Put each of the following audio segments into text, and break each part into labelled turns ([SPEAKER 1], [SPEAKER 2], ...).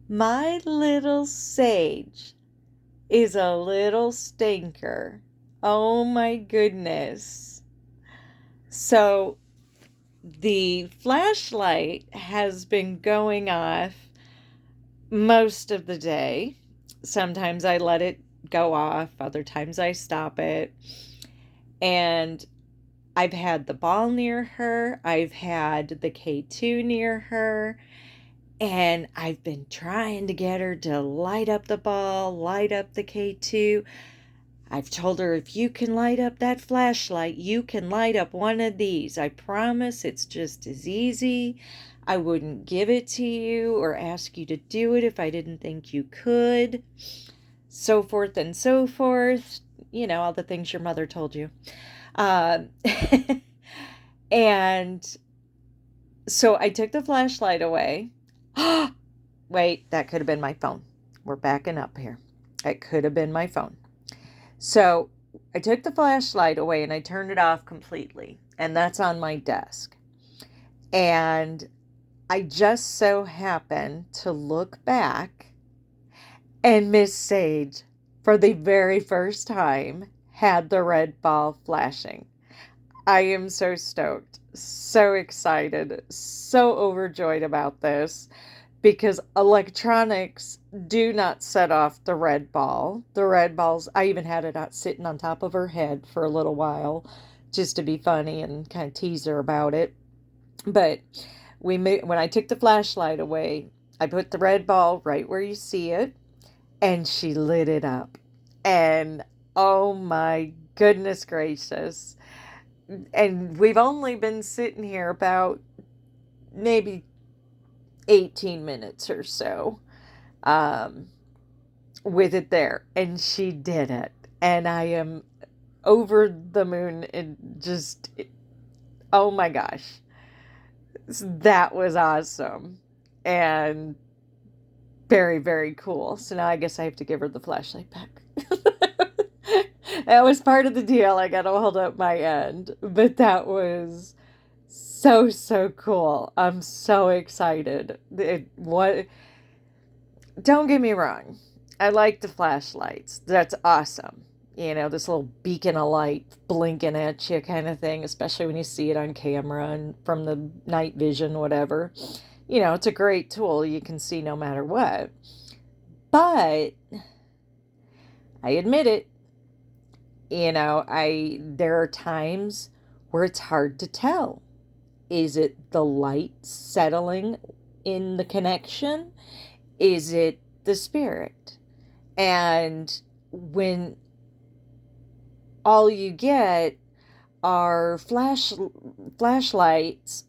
[SPEAKER 1] My little Sage is a little stinker. Oh my goodness. So the flashlight has been going off most of the day. Sometimes I let it go off, other times I stop it. And I've had the ball near her, I've had the K2 near her, and I've been trying to get her to light up the ball, light up the K2. I've told her, if you can light up that flashlight, you can light up one of these. I promise it's just as easy. I wouldn't give it to you or ask you to do it if I didn't think you could. So forth and so forth. You know, all the things your mother told you. Uh, and so I took the flashlight away. Wait, that could have been my phone. We're backing up here. It could have been my phone. So I took the flashlight away and I turned it off completely. And that's on my desk. And I just so happened to look back and Miss Sage, for the very first time, had the red ball flashing. I am so stoked, so excited, so overjoyed about this because electronics do not set off the red ball. The red balls, I even had it out sitting on top of her head for a little while just to be funny and kind of tease her about it. But when I took the flashlight away, I put the red ball right where you see it and she lit it up. And oh my goodness gracious. And we've only been sitting here about maybe 18 minutes or so um, with it there. And she did it. And I am over the moon and just, oh my gosh. That was awesome. And very, very cool. So now I guess I have to give her the flashlight back. That was part of the deal. I got to hold up my end. But that was so, so cool. I'm so excited. What? Don't get me wrong. I like the flashlights. That's awesome. You know, this little beacon of light blinking at you kind of thing, especially when you see it on camera and from the night vision, whatever. You know, it's a great tool. You can see no matter what. But I admit it, there are times where it's hard to tell. Is it the light settling in the connection? Is it the spirit? And when all you get are flashlights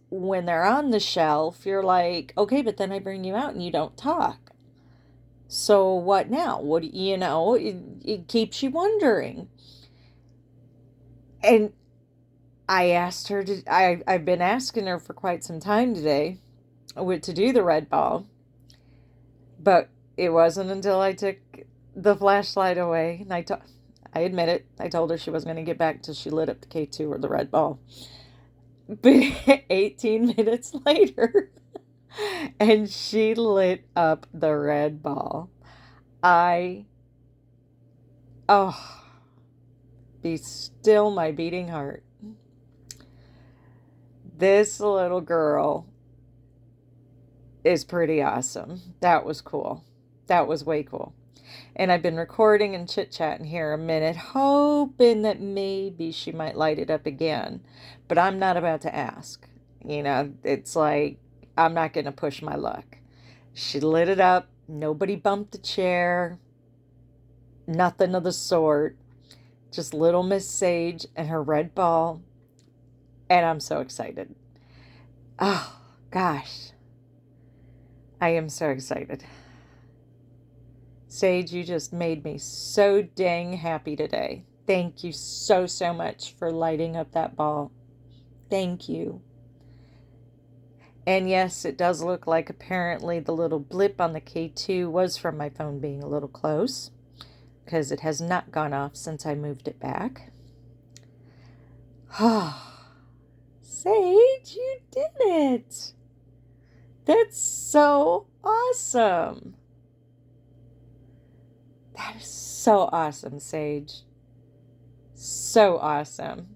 [SPEAKER 1] when they're on the shelf, you're like, okay, but then I bring you out and you don't talk. So what now? It keeps you wondering. And I asked her I've been asking her for quite some time today to do the red ball, but it wasn't until I took the flashlight away and I admit it, I told her she wasn't going to get back until she lit up the K2 or the red ball. But 18 minutes later, and she lit up the red ball. I, oh, be still my beating heart. This little girl is pretty awesome. That was cool. That was way cool. And I've been recording and chit-chatting here a minute, hoping that maybe she might light it up again. But I'm not about to ask. It's like, I'm not going to push my luck. She lit it up. Nobody bumped the chair. Nothing of the sort. Just little Miss Sage and her red ball. And I'm so excited. Oh, gosh. I am so excited. Sage, you just made me so dang happy today. Thank you so, so much for lighting up that ball. Thank you. And yes, it does look like apparently the little blip on the K2 was from my phone being a little close, because it has not gone off since I moved it back. Sage, you did it. That's so awesome. That is so awesome, Sage. So awesome.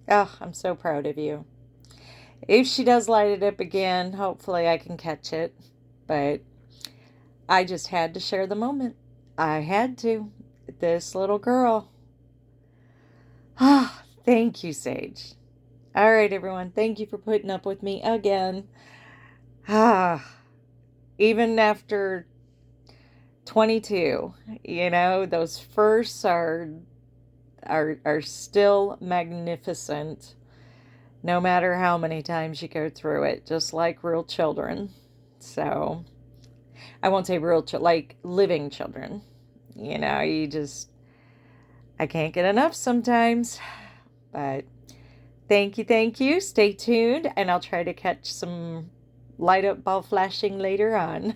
[SPEAKER 1] Oh, I'm so proud of you. If she does light it up again, hopefully I can catch it. But I just had to share the moment. I had to. This little girl. Ah, thank you, Sage. All right, everyone. Thank you for putting up with me again. Ah, even after 22, those firsts are still magnificent no matter how many times you go through it, just like real children. So, I won't say real like living children. You just I can't get enough sometimes. But thank you, thank you. Stay tuned, and I'll try to catch some light up ball flashing later on.